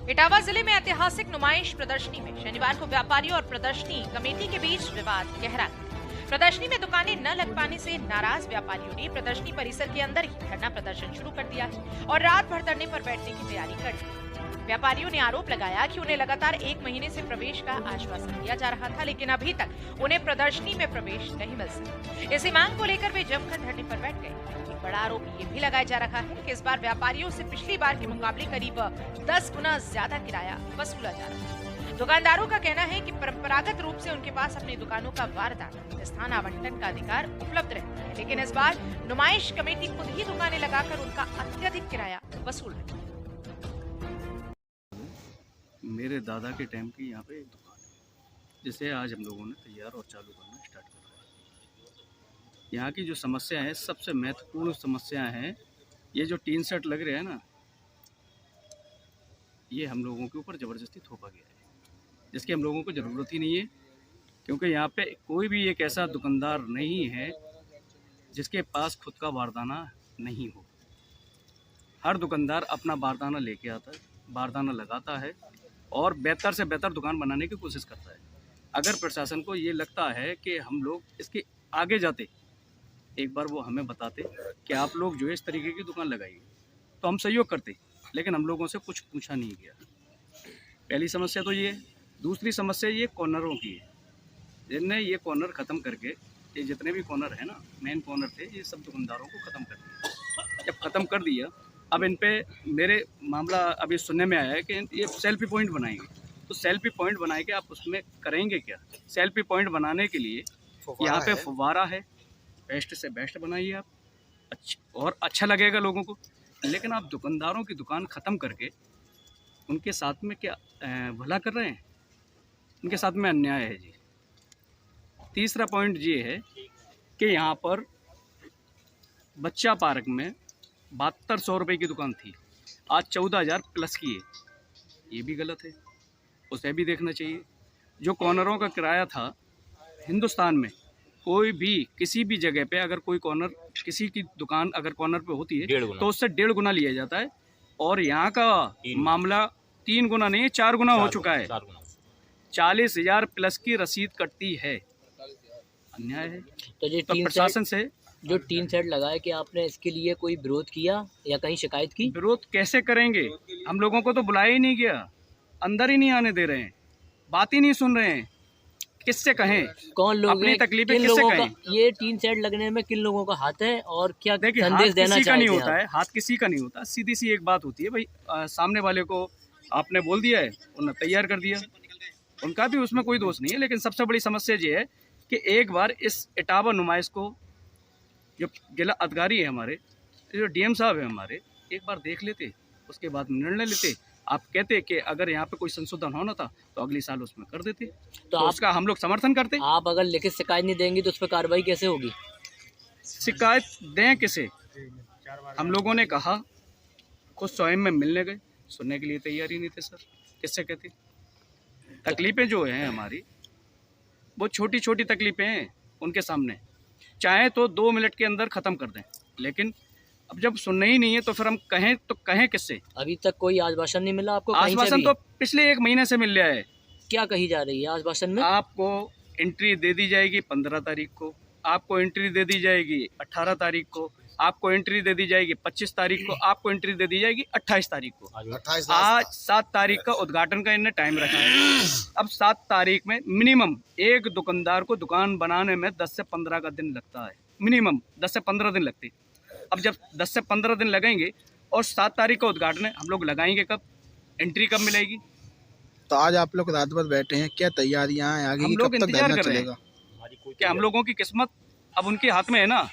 इटावा जिले में ऐतिहासिक नुमाइश प्रदर्शनी में शनिवार को व्यापारियों और प्रदर्शनी कमेटी के बीच विवाद गहरा गया। प्रदर्शनी में दुकानें न लग पाने से नाराज व्यापारियों ने प्रदर्शनी परिसर के अंदर ही धरना प्रदर्शन शुरू कर दिया है और रात भर धरने पर बैठने की तैयारी कर ली। व्यापारियों ने आरोप लगाया कि उन्हें लगातार 1 महीने से प्रवेश का आश्वासन दिया जा रहा था, लेकिन अभी तक उन्हें प्रदर्शनी में प्रवेश नहीं मिल सका। इसी मांग को लेकर वे जमकर धरने पर बैठ गए। एक बड़ा आरोप ये भी लगाया जा रहा है कि इस बार व्यापारियों से पिछली बार के मुकाबले करीब 10 गुना ज्यादा किराया वसूला जा रहा है। दुकानदारों का कहना है कि परंपरागत रूप से उनके पास अपनी दुकानों का वारदाना स्थान आवंटन का अधिकार उपलब्ध रहता है, लेकिन इस बार नुमाइश कमेटी खुद ही दुकानें लगाकर उनका अत्यधिक किराया वसूल रही है। मेरे दादा के टाइम की यहाँ पे एक दुकान है, जिसे आज हम लोगों ने तैयार और चालू करना स्टार्ट कर रहा है। यहाँ की जो समस्या है, सबसे महत्वपूर्ण समस्या है, ये जो टीन सेट लग रहे हैं ना, ये हम लोगों के ऊपर ज़बरदस्ती थोपा गया है, जिसकी हम लोगों को ज़रूरत ही नहीं है, क्योंकि यहाँ पे कोई भी एक ऐसा दुकानदार नहीं है जिसके पास खुद का बारदाना नहीं हो। हर दुकानदार अपना बारदाना लेके आता है, बारदाना लगाता है और बेहतर से बेहतर दुकान बनाने की कोशिश करता है। अगर प्रशासन को ये लगता है कि हम लोग इसके आगे जाते, एक बार वो हमें बताते कि आप लोग जो है इस तरीके की दुकान लगाइए, तो हम सहयोग करते, लेकिन हम लोगों से कुछ पूछा नहीं गया। पहली समस्या तो ये। दूसरी समस्या ये कॉर्नरों की है, जिनने ये कॉर्नर ख़त्म करके, ये जितने भी कॉर्नर है ना, मेन कॉर्नर थे, ये सब दुकानदारों को ख़त्म कर दिया। जब ख़त्म कर दिया, अब इन पे मेरे मामला अभी सुनने में आया है कि ये सेल्फी पॉइंट बनाएंगे। तो सेल्फी पॉइंट बनाए के आप उसमें करेंगे क्या? सेल्फी पॉइंट बनाने के लिए यहाँ पे फुव्वारा है, बेस्ट से बेस्ट बनाइए आप, और अच्छा लगेगा लोगों को। लेकिन आप दुकानदारों की दुकान ख़त्म करके उनके साथ में क्या भला कर रहे हैं? उनके साथ में अन्याय है जी। तीसरा पॉइंट ये है कि यहाँ पर बच्चा पार्क में 7200 रुपये की दुकान थी, आज 14,000 प्लस की है। ये भी गलत है, उसे भी देखना चाहिए। जो कॉर्नरों का किराया था, हिंदुस्तान में कोई भी किसी भी जगह पे अगर कोई कॉर्नर, किसी की दुकान अगर कॉर्नर पे होती है तो उससे 1.5 गुना लिया जाता है, और यहाँ का मामला 3 गुना नहीं, 4 गुना हो चुका है। 40,000 प्लस की रसीद कटती है। अन्याय है। तो प्रशासन से जो टीन सेट लगा है कि आपने इसके लिए कोई विरोध किया या कहीं शिकायत की? विरोध कैसे करेंगे? हम लोगों को तो बुलाया ही नहीं गया, अंदर ही नहीं आने दे रहे हैं, बात ही नहीं सुन रहे हैं। किससे कहें? कौन लोग अपनी तकलीफें किससे कहें? ये टीन सेट लगने में किन लोगों का हाथ है और क्या देखिए, संदेश देना चाहते हैं? नहीं होता आप? है, हाथ किसी का नहीं होता। सीधी सी एक बात होती है भाई, सामने वाले को आपने बोल दिया है, उन्होंने तैयार कर दिया, उनका भी उसमें कोई दोष नहीं है। लेकिन सबसे बड़ी समस्या ये है कि एक बार इस इटावा नुमाइश को जो जिला अधिकारी है हमारे, जो डीएम साहब है हमारे, एक बार देख लेते, उसके बाद निर्णय लेते। आप कहते कि अगर यहाँ पे कोई संशोधन होना था तो अगले साल उसमें कर देते, तो उसका हम लोग समर्थन करते। आप अगर लिखित शिकायत नहीं देंगे तो उस पर कार्रवाई कैसे होगी? शिकायत दें किसे? हम लोगों ने कहा, खुद स्वयं में मिलने गए, सुनने के लिए तैयार ही नहीं थे सर। किससे कहते? तकलीफें जो हैं हमारी, वो छोटी छोटी तकलीफें हैं उनके सामने। चाहे तो 2 मिनट के अंदर ख़त्म कर दें, लेकिन अब जब सुनना ही नहीं है तो फिर हम कहें तो कहें किससे? अभी तक कोई आश्वासन नहीं मिला आपको? आश्वासन तो पिछले 1 महीने से मिल रहा है। क्या कही जा रही है आश्वासन में? आपको एंट्री दे दी जाएगी 15 तारीख को, आपको एंट्री दे दी जाएगी 18 तारीख को, आपको एंट्री दे दी जाएगी 25 तारीख को, आपको एंट्री दे दी जाएगी 28 तारीख को। आज 7 तारीख का उद्घाटन का इन्हें टाइम रखा है। अब 7 तारीख में मिनिमम एक दुकानदार को दुकान बनाने में 10 से 15 का दिन लगता है, मिनिमम 10 से 15 दिन लगते। अब जब 10 से 15 दिन लगेंगे और 7 तारीख का उद्घाटन है, हम लोग लगाएंगे कब? एंट्री कब मिलेगी? तो आज आप लोग रात भर बैठे हैं, क्या तैयारियां हैं आगे की? कब तक धरना चलेगा? क्या हम लोगों की किस्मत अब उनके हाथ में है ना?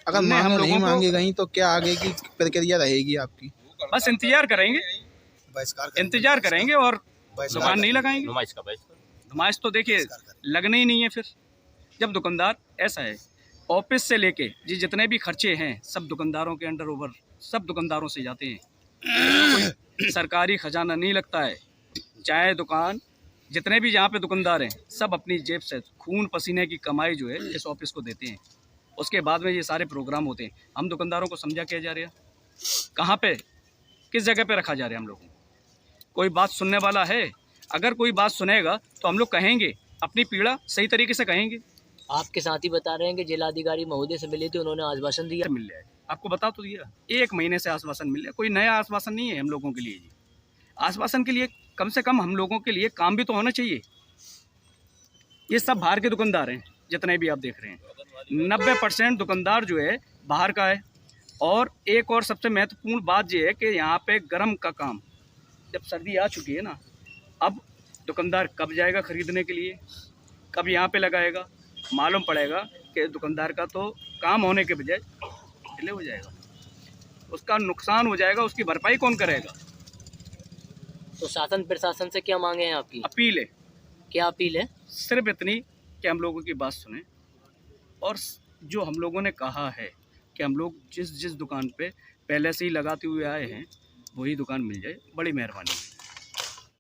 अगर मांग नहीं मांगी गई तो क्या आगे की प्रक्रिया रहेगी आपकी? बस इंतजार करेंगे, इंतजार करेंगे और दुकान नहीं लगाएंगे। नुमाइश तो देखिए लगना ही नहीं है। फिर जब दुकानदार ऐसा है, ऑफिस से लेके जी जितने भी खर्चे हैं सब दुकानदारों के अंडर ओवर, सब दुकानदारों से जाते हैं, कोई सरकारी खजाना नहीं लगता है। चाय दुकान जितने भी यहाँ पे दुकानदार हैं सब अपनी जेब से खून पसीने की कमाई जो है इस ऑफिस को देते हैं। उसके बाद में ये सारे प्रोग्राम होते हैं। हम दुकानदारों को समझा किया जा रहा है कहाँ पे किस जगह पे रखा जा रहा है हम लोगों को? कोई बात सुनने वाला है? अगर कोई बात सुनेगा तो हम लोग कहेंगे, अपनी पीड़ा सही तरीके से कहेंगे। आपके साथी बता रहे हैं कि जिलाधिकारी महोदय से मिले थे, उन्होंने आश्वासन दिया। मिल जाए, आपको बता तो दिया, 1 महीने से आश्वासन मिल रहा है। कोई नया आश्वासन नहीं है हम लोगों के लिए जी। आश्वासन के लिए कम से कम हम लोगों के लिए काम भी तो होना चाहिए। ये सब बाहर के दुकानदार हैं, जितने भी आप देख रहे हैं 90% दुकानदार जो है बाहर का है। और एक और सबसे महत्वपूर्ण बात ये है कि यहाँ पे गर्म का काम, जब सर्दी आ चुकी है ना, अब दुकानदार कब जाएगा खरीदने के लिए, कब यहाँ पे लगाएगा? मालूम पड़ेगा कि दुकानदार का तो काम होने के बजाय डिले हो जाएगा, उसका नुकसान हो जाएगा, उसकी भरपाई कौन करेगा? तो शासन प्रशासन से क्या मांगे हैं आपकी? अपील है, क्या अपील है? सिर्फ इतनी कि हम लोगों की बात सुने, और जो हम लोगों ने कहा है कि हम लोग जिस जिस दुकान पे पहले से ही लगाते हुए आए हैं वही दुकान मिल जाए, बड़ी मेहरबानी।